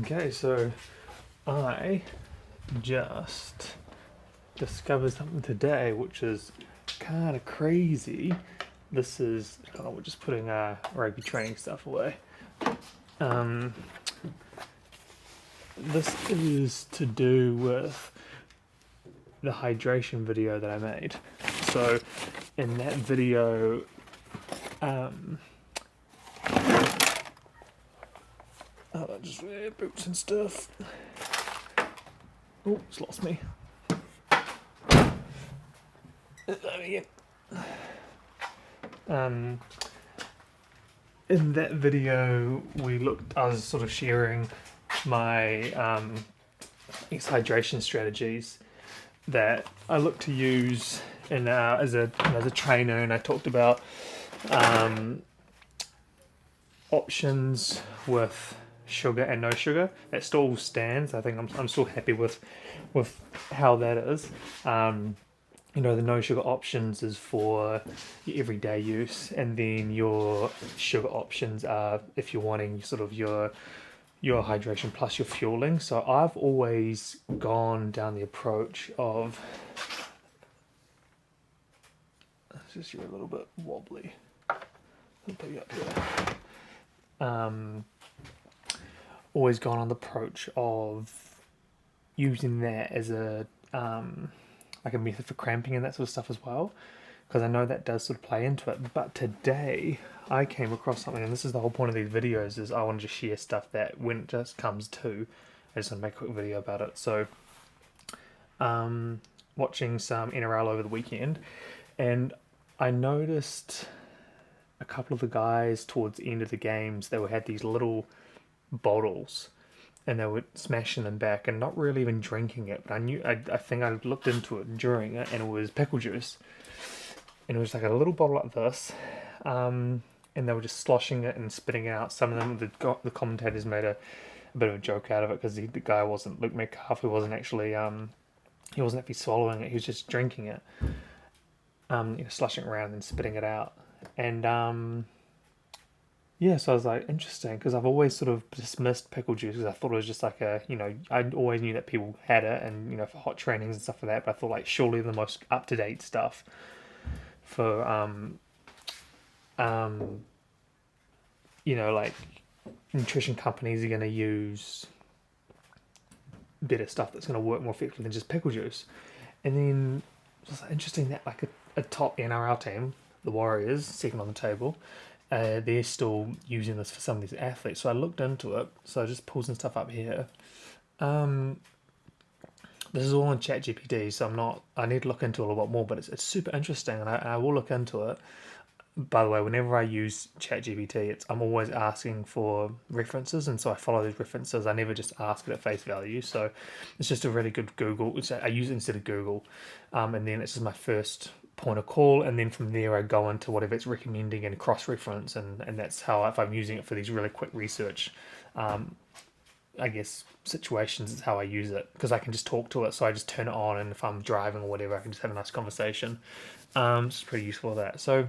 Okay, so I just discovered something today which is kind of crazy. This is, oh, we're just putting rugby training stuff away. Um, this is to do with the hydration video that I made. So, in that video, um, oh, just wear boots and stuff. Oh, it's lost me. Um, in that video, I was sort of sharing my hydration strategies that I look to use in as a trainer, and I talked about options with sugar and no sugar. That still stands. I think I'm still happy with how that is. The no sugar options is for your everyday use, and then your sugar options are if you're wanting sort of your hydration plus your fueling. So I've always gone down the approach of, it's just you're a little bit wobbly. I'll put you up here. Always gone on the approach of using that as a like a method for cramping and that sort of stuff as well, because I know that does sort of play into it. But today I came across something, and this is the whole point of these videos, is I want to just share stuff that when it just comes to, I just want to make a quick video about it. So watching some NRL over the weekend, and I noticed a couple of the guys towards the end of the games, they had these little bottles and they were smashing them back and not really even drinking it. But I think I looked into it during it, and it was pickle juice. And it was like a little bottle like this, and they were just sloshing it and spitting it out. Some of them, the commentators made a bit of a joke out of it, because the guy wasn't, Luke Metcalf, he wasn't actually swallowing it, he was just drinking it, sloshing it around and spitting it out. And yeah, so I was like, interesting, because I've always sort of dismissed pickle juice because I thought it was just like I always knew that people had it, and for hot trainings and stuff like that, but I thought like surely the most up-to-date stuff for like nutrition companies are going to use better stuff that's going to work more effectively than just pickle juice. And then it was interesting that like a top NRL team, the Warriors, second on the table, they're still using this for some of these athletes. So I looked into it. So I just pulled some stuff up here. This is all on ChatGPT, so I need to look into it a little bit more, but it's super interesting, and I will look into it. By the way, whenever I use ChatGPT, I'm always asking for references, and so I follow these references. I never just ask it at face value. So it's just a really good Google. I use it instead of Google, and then it's just my first point of call, and then from there I go into whatever it's recommending and cross-reference, and that's how, if I'm using it for these really quick research I guess situations, is how I use it, because I can just talk to it. So I just turn it on, and if I'm driving or whatever, I can just have a nice conversation. It's pretty useful for that. So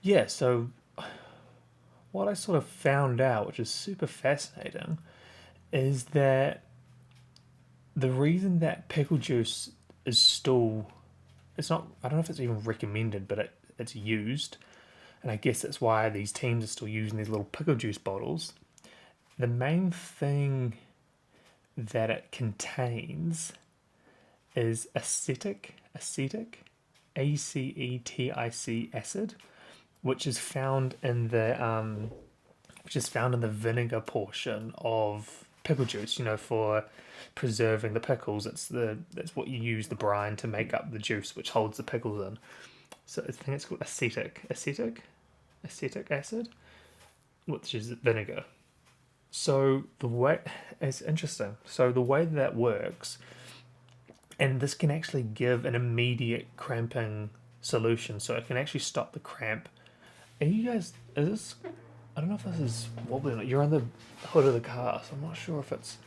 yeah, so what I sort of found out, which is super fascinating, is that the reason that pickle juice is still, it's not, I don't know if it's even recommended, but it's used, and I guess that's why these teams are still using these little pickle juice bottles. The main thing that it contains is acetic, acetic acid, which is found in the vinegar portion of pickle juice. For preserving the pickles, that's what you use the brine to make up the juice, which holds the pickles in. So I think it's called acetic acid, which is vinegar. So the way, it's interesting. So the way that works, and this can actually give an immediate cramping solution. So it can actually stop the cramp. Are you guys? Is this? I don't know if this is wobbly or not. You're on the hood of the car, so I'm not sure if it's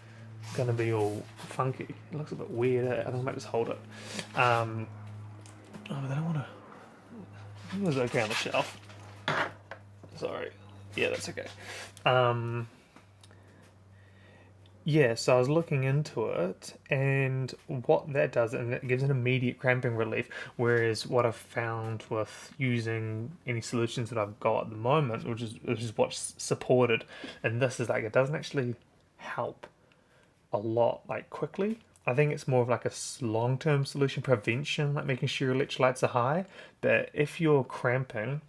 gonna be all funky. It looks a bit weird. I think I might just hold it. Oh, but I don't want to. I think it was okay on the shelf. Sorry. Yeah, that's okay. Yeah, so I was looking into it, and what that does, and it gives an immediate cramping relief. Whereas what I've found with using any solutions that I've got at the moment, which is what's supported, and this is like it doesn't actually help a lot like quickly. I think it's more of like a long-term solution prevention, like making sure your electrolytes are high. But if you're cramping,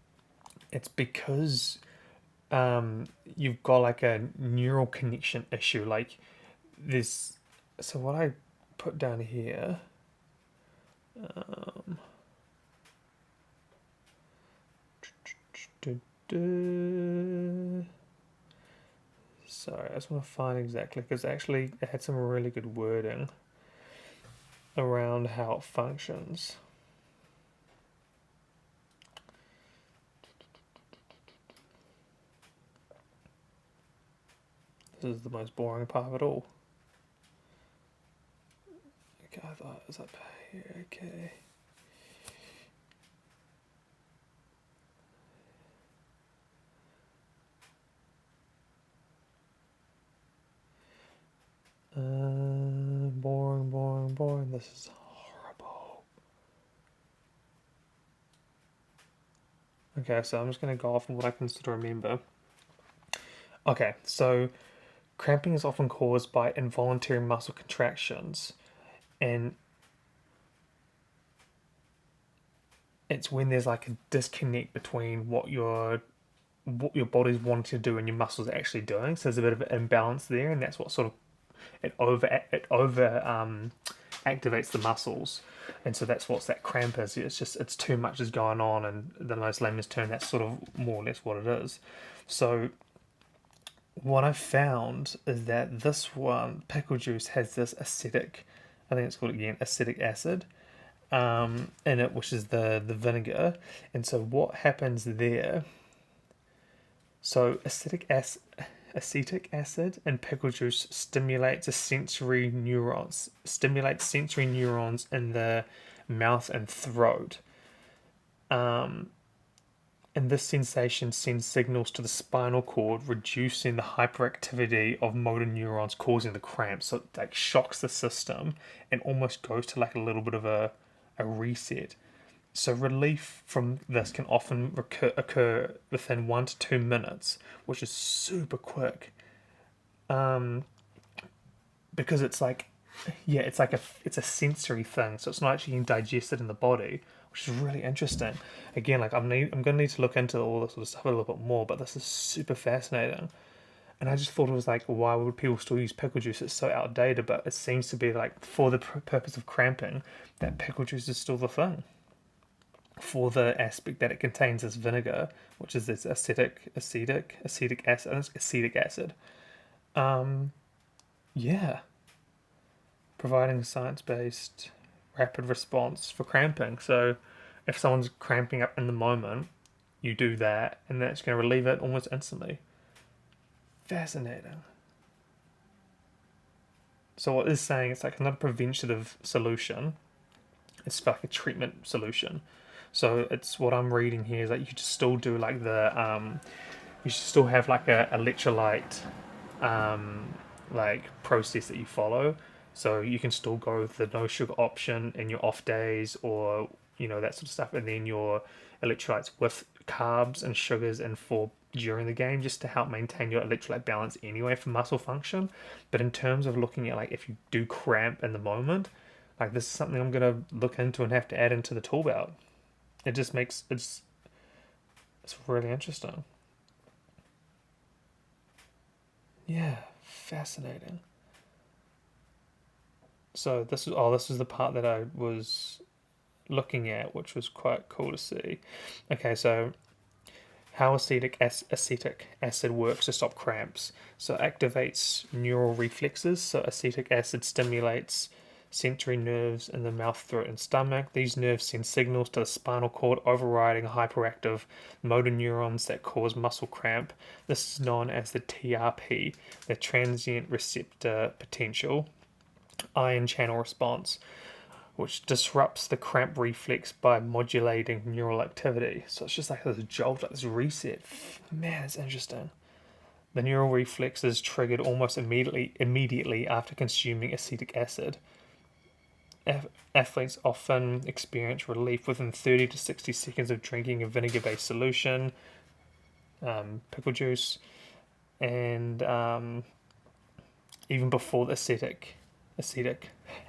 it's because you've got like a neural connection issue. Like this. So what I put down here, um, sorry, I just want to find exactly because actually it had some really good wording around how it functions. This is the most boring part of it all. Okay, I thought it was up here. Okay. Boring, boring, boring. This is horrible. Okay, so I'm just going to go off of what I can sort of remember. Okay, so cramping is often caused by involuntary muscle contractions, and it's when there's like a disconnect between what your body's wanting to do and your muscles are actually doing. So there's a bit of an imbalance there, and that's what sort of it over activates the muscles, and so that's what's that cramp is. It's just it's too much is going on, and the most layman's term, that's sort of more or less what it is. So what I found is that this one pickle juice has this acetic, I think it's called again acetic acid, in it, which is the vinegar, and so what happens there? So acetic acid in pickle juice stimulates sensory neurons in the mouth and throat. Um, and this sensation sends signals to the spinal cord, reducing the hyperactivity of motor neurons, causing the cramps. So it like shocks the system and almost goes to like a little bit of a reset. So relief from this can often occur within 1 to 2 minutes, which is super quick. Um, because it's like, yeah, it's a sensory thing, so it's not actually getting digested in the body, which is really interesting. Again, like I'm gonna need to look into all this sort of stuff a little bit more, but this is super fascinating. And I just thought it was like, why would people still use pickle juice? It's so outdated, but it seems to be like for the purpose of cramping, that pickle juice is still the thing. For the aspect that it contains this vinegar, which is this acetic acid. I think it's acetic acid. Um, yeah, providing science-based rapid response for cramping. So, if someone's cramping up in the moment, you do that, and that's going to relieve it almost instantly. Fascinating. So, what is saying it's like another preventative solution. It's like a treatment solution. So it's what I'm reading here is that you should still do like you should still have like a electrolyte um, like process that you follow. So you can still go with the no sugar option in your off days, or that sort of stuff, and then your electrolytes with carbs and sugars and for during the game, just to help maintain your electrolyte balance anyway for muscle function. But in terms of looking at like if you do cramp in the moment, like this is something I'm gonna look into and have to add into the tool belt. It just makes it's really interesting. Yeah, fascinating. So this was the part that I was looking at, which was quite cool to see. Okay, so how acetic acid works to stop cramps. So it activates neural reflexes. So acetic acid stimulates sensory nerves in the mouth, throat, and stomach. These nerves send signals to the spinal cord, overriding hyperactive motor neurons that cause muscle cramp. This is known as the TRP, the transient receptor potential ion channel response, which disrupts the cramp reflex by modulating neural activity. So it's just like this jolt, like this reset. Man, it's interesting. The neural reflex is triggered almost immediately after consuming acetic acid. Athletes often experience relief within 30 to 60 seconds of drinking a vinegar-based solution, pickle juice, and even before the acetic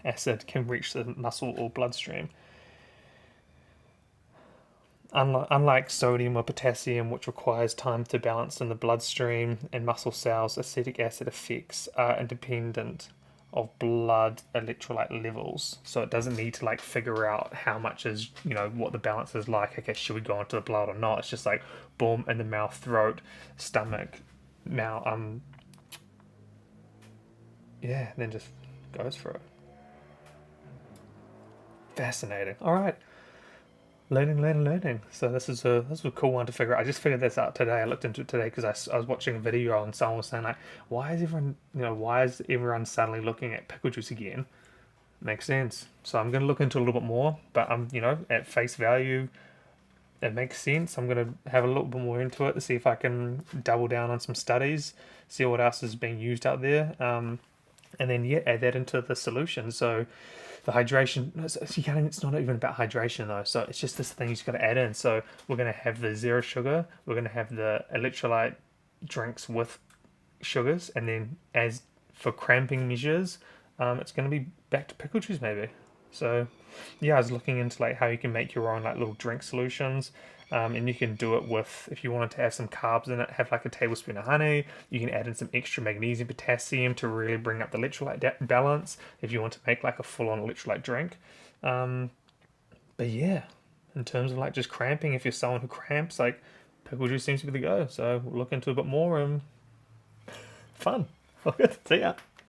acid can reach the muscle or bloodstream. Unlike sodium or potassium, which requires time to balance in the bloodstream and muscle cells, acetic acid effects are independent of blood electrolyte levels. So it doesn't need to like figure out how much is, what the balance is like. Okay, should we go into the blood or not? It's just like boom in the mouth, throat, stomach, mouth, then just goes for it. Fascinating. All right. Learning. So this is a cool one to figure out. I just figured this out today. I looked into it today because I was watching a video and someone was saying like, why is everyone suddenly looking at pickle juice again? Makes sense. So I'm gonna look into it a little bit more, but at face value, it makes sense. I'm gonna have a little bit more into it to see if I can double down on some studies, see what else is being used out there, and then add that into the solution. So the hydration, it's not even about hydration though, so it's just this thing you've got to add in. So we're going to have the zero sugar, we're going to have the electrolyte drinks with sugars, and then as for cramping measures, it's going to be back to pickle juice maybe. So yeah, I was looking into like how you can make your own like little drink solutions, and you can do it with, if you wanted to have some carbs in it, have like a tablespoon of honey. You can add in some extra magnesium, potassium to really bring up the electrolyte balance if you want to make like a full-on electrolyte drink. But yeah, in terms of like just cramping, if you're someone who cramps, like pickle juice seems to be the go. So we'll look into it a bit more and fun. See ya.